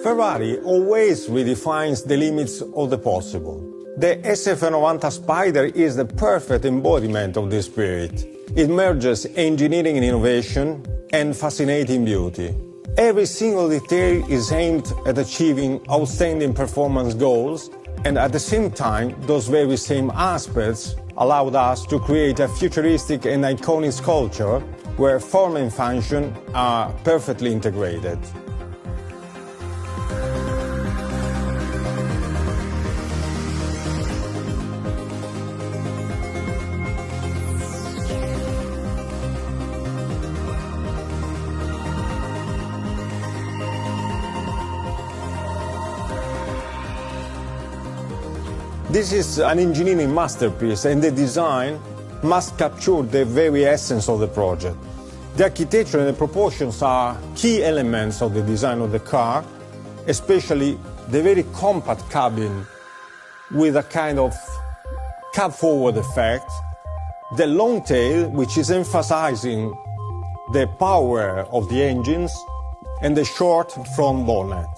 Ferrari always redefines the limits of the possible. The SF90 Spider is the perfect embodiment of this spirit. It merges engineering and innovation and fascinating beauty. Every single detail is aimed at achieving outstanding performance goals, and at the same time, those very same aspects allowed us to create a futuristic and iconic sculpture where form and function are perfectly integrated. This is an engineering masterpiece, and the design must capture the very essence of the project. The architecture and the proportions are key elements of the design of the car, especially the very compact cabin with a kind of cab-forward effect, the long tail, which is emphasizing the power of the engines, and the short front bonnet.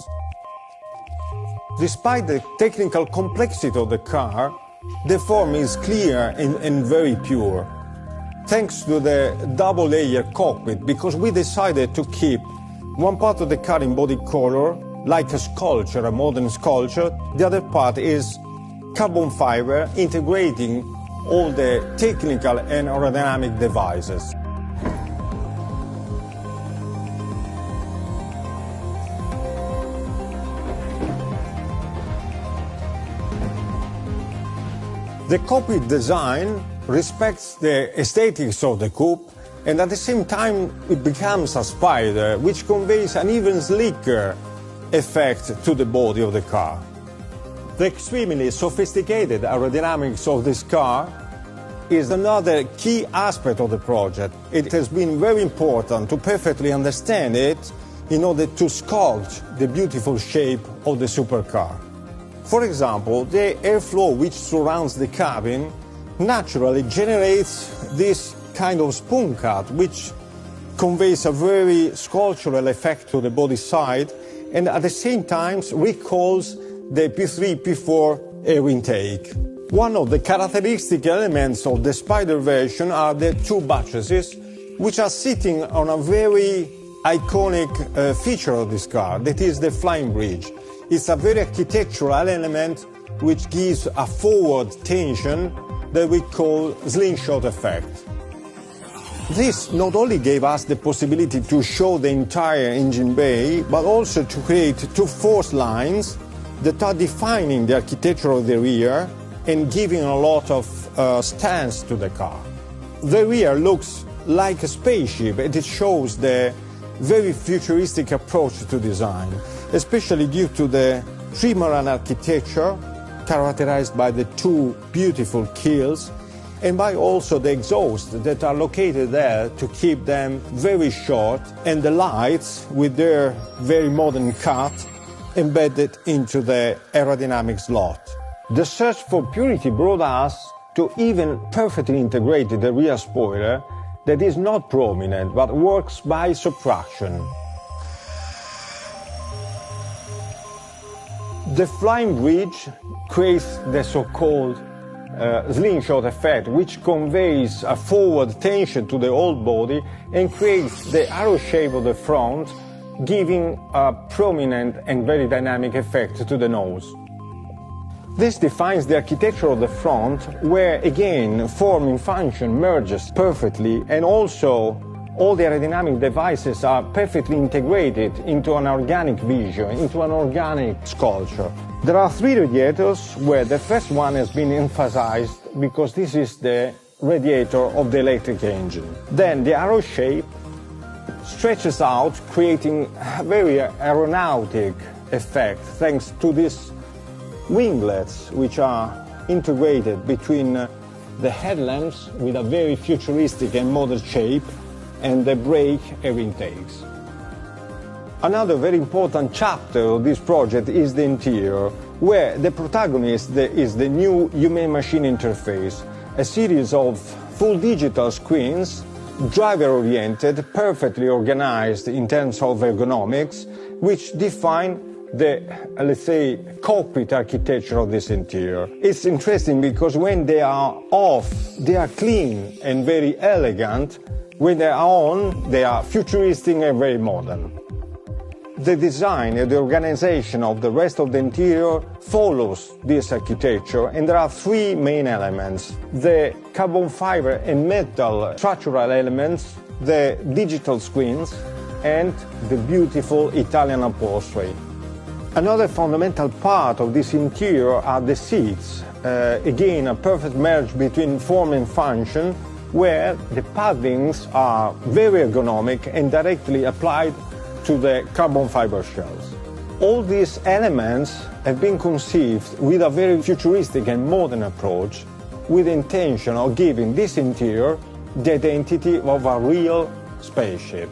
Despite the technical complexity of the car, the form is clear and very pure, thanks to the double-layer cockpit, because we decided to keep one part of the car in body color, like a sculpture, a modern sculpture. The other part is carbon fiber, integrating all the technical and aerodynamic devices. The cockpit design respects the aesthetics of the coupe, and at the same time it becomes a spider, which conveys an even slicker effect to the body of the car. The extremely sophisticated aerodynamics of this car is another key aspect of the project. It has been very important to perfectly understand it in order to sculpt the beautiful shape of the supercar. For example, the airflow which surrounds the cabin naturally generates this kind of spoon cut, which conveys a very sculptural effect to the body side, and at the same time recalls the P3, P4 air intake. One of the characteristic elements of the Spider version are the two buttresses, which are sitting on a very iconic feature of this car, that is the flying bridge. It's a very architectural element which gives a forward tension that we call slingshot effect. This not only gave us the possibility to show the entire engine bay, but also to create two force lines that are defining the architecture of the rear and giving a lot of stance to the car. The rear looks like a spaceship, and it shows the very futuristic approach to design, especially due to the trimaran architecture characterized by the two beautiful keels, and by also the exhausts that are located there to keep them very short, and the lights with their very modern cut embedded into the aerodynamic slot. The search for purity brought us to even perfectly integrate the rear spoiler that is not prominent but works by subtraction. The flying bridge creates the so-called slingshot effect, which conveys a forward tension to the whole body and creates the arrow shape of the front, giving a prominent and very dynamic effect to the nose. This defines the architecture of the front, where again form and function merges perfectly, and also all the aerodynamic devices are perfectly integrated into an organic vision, into an organic sculpture. There are three radiators, where the first one has been emphasized because this is the radiator of the electric engine. Then the arrow shape stretches out, creating a very aeronautic effect thanks to these winglets, which are integrated between the headlamps with a very futuristic and modern shape, and the brake air intakes. Another very important chapter of this project is the interior, where the protagonist is the new human-machine interface, a series of full digital screens, driver-oriented, perfectly organized in terms of ergonomics, which define the, let's say, cockpit architecture of this interior. It's interesting because when they are off, they are clean and very elegant. When they are on, they are futuristic and very modern. The design and the organization of the rest of the interior follows this architecture, and there are three main elements: the carbon fiber and metal structural elements, the digital screens, and the beautiful Italian upholstery. Another fundamental part of this interior are the seats. Again, a perfect marriage between form and function, where the paddings are very ergonomic and directly applied to the carbon fiber shells. All these elements have been conceived with a very futuristic and modern approach, with the intention of giving this interior the identity of a real spaceship.